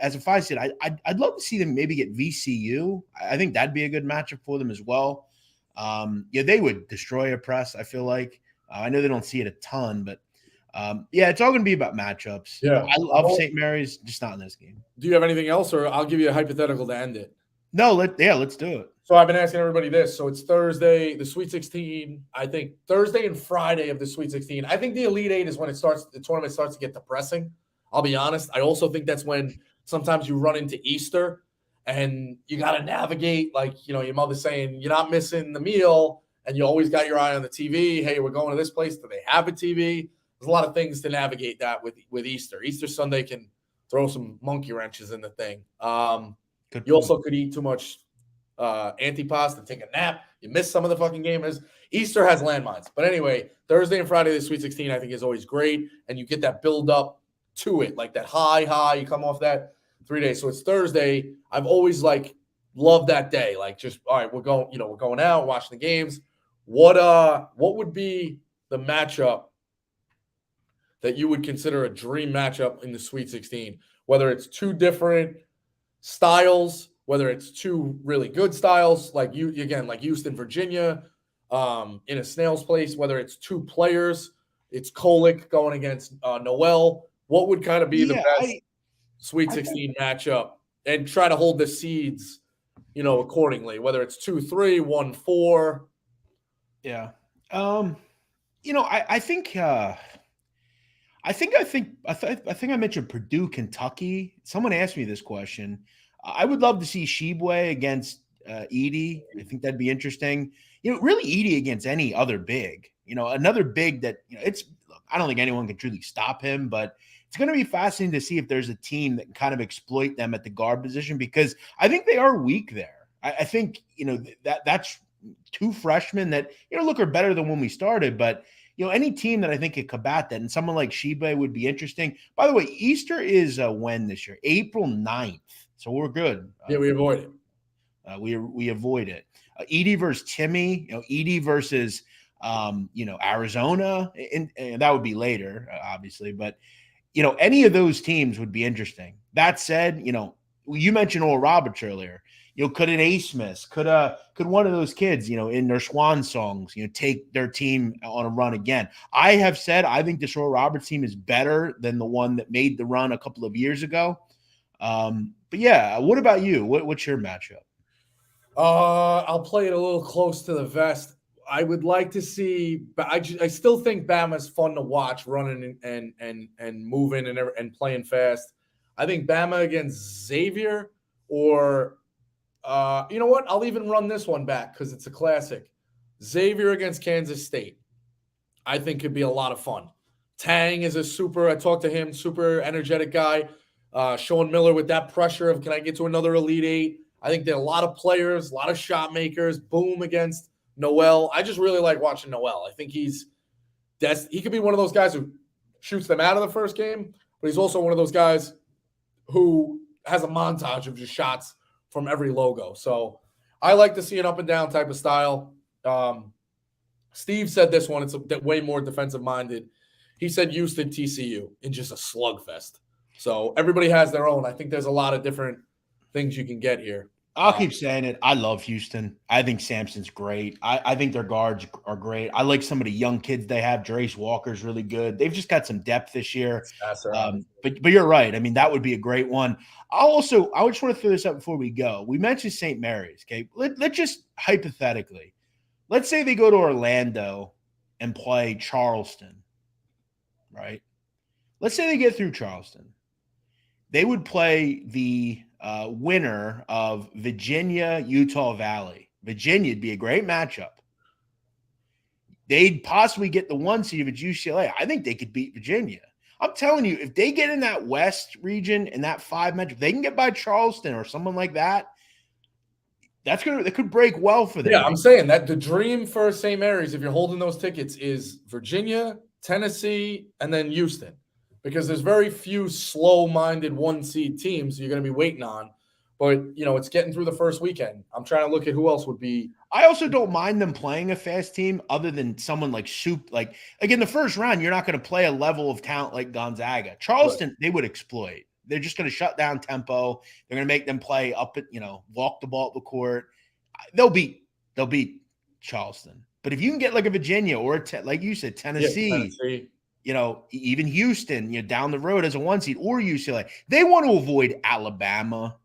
as a 5 seed, I'd love to see them maybe get VCU. I think that'd be a good matchup for them as well. Yeah, they would destroy a press. I feel like I know they don't see it a ton, but yeah, it's all going to be about matchups. Yeah. I love St. Mary's, just not in this game. Do you have anything else, or I'll give you a hypothetical to end it? No, let's do it. So I've been asking everybody this. So it's Thursday, the Sweet 16. I think Thursday and Friday of the Sweet 16. I think the Elite Eight is when the tournament starts to get depressing. I'll be honest. I also think that's when sometimes you run into Easter and you got to navigate, like, you know, your mother saying you're not missing the meal and you always got your eye on the TV. Hey, we're going to this place. Do they have a TV? There's a lot of things to navigate that with Easter. Easter Sunday can throw some monkey wrenches in the thing. You also could eat too much antipasta, take a nap. You miss some of the fucking gamers. Easter has landmines. But anyway, Thursday and Friday, the Sweet 16, I think is always great. And you get that build up to it, like that high, you come off that 3 days. So it's Thursday. I've always like loved that day. Like just, all right, we're going out, watching the games. What would be the matchup that you would consider a dream matchup in the Sweet 16? Whether it's two different styles, whether it's two really good styles, like like Houston, Virginia, in a snail's place, whether it's two players, it's Kolick going against Noel. What would kind of be the best Sweet 16 matchup, and try to hold the seeds, accordingly, whether it's 2-3, 1-4. Yeah. I think I mentioned Purdue, Kentucky. Someone asked me this question. I would love to see Shibwe against Edey. I think that'd be interesting. Really Edey against any other big. Another big that I don't think anyone can truly stop him, but it's going to be fascinating to see if there's a team that can kind of exploit them at the guard position, because I think they are weak there. I think that's two freshmen that are better than when we started, but any team that I think could combat that, and someone like Shibwe would be interesting. By the way, Easter is when this year? April 9th. So we're good. Yeah, we avoid it. We avoid it. Edey versus Timmy, Edey versus Arizona, and that would be later, obviously. But any of those teams would be interesting. That said, you mentioned Oral Roberts earlier. Could an Ace Miss, could one of those kids, in their swan songs, take their team on a run again? I have said I think this Oral Roberts team is better than the one that made the run a couple of years ago. But yeah, what about you? What's your matchup? I'll play it a little close to the vest. I would like to see, but I still think Bama's fun to watch, running and moving and playing fast. I think Bama against Xavier, or you know what? I'll even run this one back because it's a classic. Xavier against Kansas State, I think could be a lot of fun. Tang is I talked to him, super energetic guy. Sean Miller with that pressure of, can I get to another Elite Eight? I think there are a lot of players, a lot of shot makers. Boom against Noel. I just really like watching Noel. I think he could be one of those guys who shoots them out of the first game, but he's also one of those guys who has a montage of just shots from every logo. So I like to see an up and down type of style. Steve said this one, it's way more defensive minded. He said Houston TCU in just a slugfest. So everybody has their own. I think there's a lot of different things you can get here. I'll keep saying it. I love Houston. I think Sampson's great. I think their guards are great. I like some of the young kids they have. Jarace Walker's really good. They've just got some depth this year. Sasser, But you're right. I mean, that would be a great one. I just want to throw this up before we go. We mentioned St. Mary's. Okay, let's just hypothetically, let's say they go to Orlando and play Charleston, right? Let's say they get through Charleston. They would play the winner of Virginia, Utah Valley. Virginia would be a great matchup. They'd possibly get the 1 seed if it's UCLA. I think they could beat Virginia. I'm telling you, if they get in that West region and that 5 matchup, they can get by Charleston or someone like that. That could break well for them. Yeah, I'm saying that the dream for St. Mary's, if you're holding those tickets, is Virginia, Tennessee, and then Houston. Because there's very few slow-minded 1 seed teams you're going to be waiting on. But, it's getting through the first weekend. I'm trying to look at who else would be. I also don't mind them playing a fast team other than someone like in the first round, you're not going to play a level of talent like Gonzaga. Charleston, They would exploit. They're just going to shut down tempo. They're going to make them play up at, walk the ball up the court. They'll beat Charleston. But if you can get like a Virginia or like you said, Tennessee. Even Houston, down the road as a 1 seed or UCLA, they want to avoid Alabama.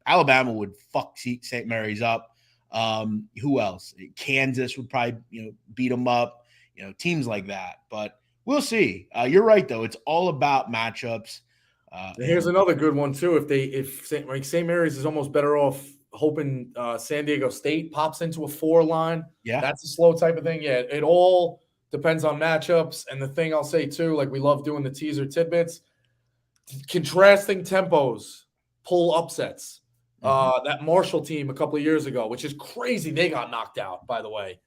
Alabama would fuck St. Mary's up. Who else? Kansas would probably, beat them up, teams like that. But we'll see. You're right, though. It's all about matchups. Here's another good one, too. If St. Mary's is almost better off hoping San Diego State pops into a 4 line. Yeah. That's a slow type of thing. Yeah, it all depends on matchups. And the thing I'll say, too, like we love doing the teaser tidbits, contrasting tempos, pull upsets. That Marshall team a couple of years ago, which is crazy. They got knocked out, by the way.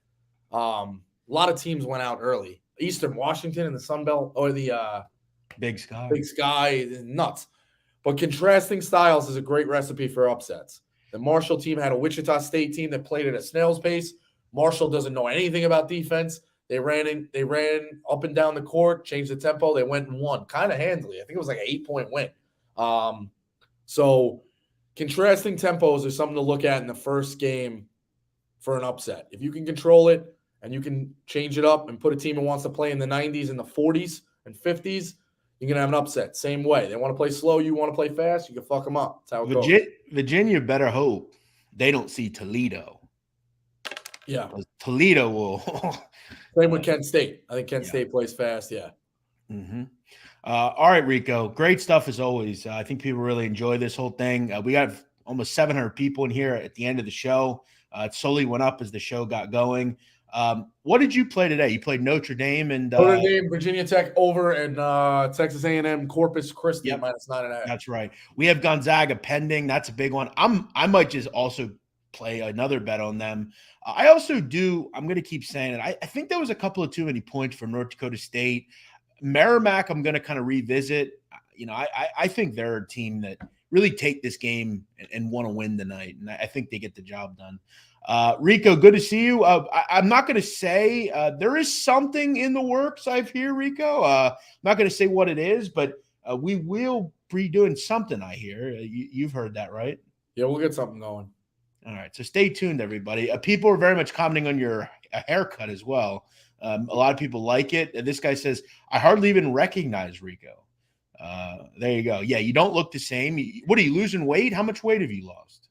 A lot of teams went out early. Eastern Washington in the Sun Belt or the Big Sky. Big Sky, nuts. But contrasting styles is a great recipe for upsets. The Marshall team had a Wichita State team that played at a snail's pace. Marshall doesn't know anything about defense. They ran up and down the court, changed the tempo. They went and won kind of handily. I think it was like an 8-point win. So contrasting tempos is something to look at in the first game for an upset. If you can control it and you can change it up and put a team that wants to play in the 90s and the 40s and 50s, you're going to have an upset. Same way. They want to play slow. You want to play fast. You can fuck them up. That's how it goes. Virginia better hope they don't see Toledo. Yeah. Toledo will. Same with Kent State. I think Kent State plays fast. Yeah. Mm-hmm. All right, Rico. Great stuff as always. I think people really enjoy this whole thing. We got almost 700 people in here at the end of the show. It slowly went up as the show got going. What did you play today? You played Notre Dame and Notre Dame, Virginia Tech over, and Texas A&M Corpus Christi -9.5. That's right. We have Gonzaga pending. That's a big one. I might just also play another bet on them. I also do. I'm going to keep saying it. I think there was a couple of too many points from North Dakota State. Merrimack, I'm going to kind of revisit. I think they're a team that really take this game and want to win tonight, and I think they get the job done. Rico, good to see you. I'm not going to say there is something in the works, I've heard, Rico. I'm not going to say what it is, but we will be doing something, I hear. You've heard that, right? Yeah, we'll get something going. All right, so stay tuned, everybody. People are very much commenting on your haircut as well. A lot of people like it. This guy says, I hardly even recognize Rico. There you go. Yeah, you don't look the same. What are you, losing weight? How much weight have you lost?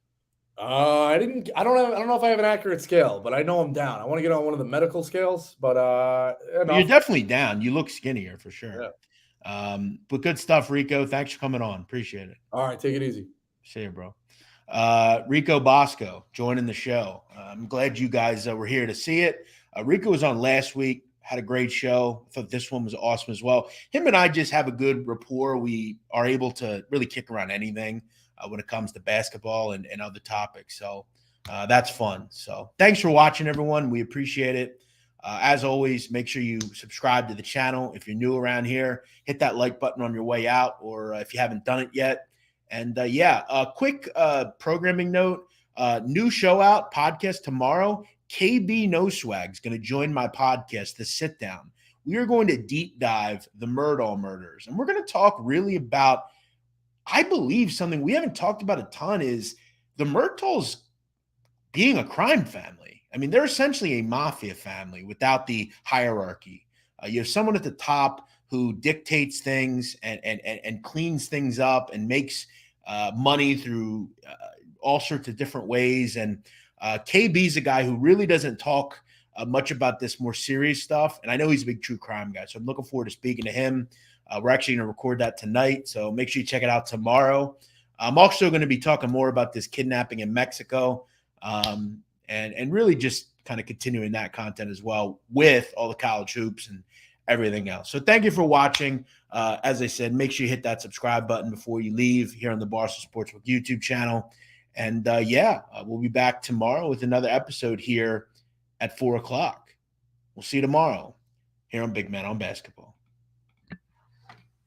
I don't know if I have an accurate scale, but I know I'm down. I want to get on one of the medical scales, but you're definitely down. You look skinnier for sure. Yeah. But good stuff, Rico. Thanks for coming on. Appreciate it. All right, take it easy. See you, bro. Rico Bosco joining the show. I'm glad you guys were here to see it. Rico was on last week, had a great show. I thought this one was awesome as well. Him and I just have a good rapport. We are able to really kick around anything when it comes to basketball and other topics. So that's fun. So thanks for watching, everyone. We appreciate it. As always, make sure you subscribe to the channel. If you're new around here, hit that like button on your way out, or if you haven't done it yet. And a quick programming note, new show out, podcast tomorrow. KB No Swag is going to join my podcast, The Sit Down. We are going to deep dive the Murdaugh murders. And we're going to talk really about, I believe, something we haven't talked about a ton is the Myrtles being a crime family. I mean, they're essentially a mafia family without the hierarchy. You have someone at the top who dictates things and cleans things up and makes money through all sorts of different ways. And KB's a guy who really doesn't talk much about this more serious stuff. And I know he's a big true crime guy, so I'm looking forward to speaking to him. We're actually going to record that tonight, so make sure you check it out tomorrow. I'm also going to be talking more about this kidnapping in Mexico, and really just kind of continuing that content as well with all the college hoops and everything else. So thank you for watching. As I said, make sure you hit that subscribe button before you leave here on the Barstool Sportsbook YouTube channel. And we'll be back tomorrow with another episode here at 4 o'clock. We'll see you tomorrow here on Big Man on Basketball.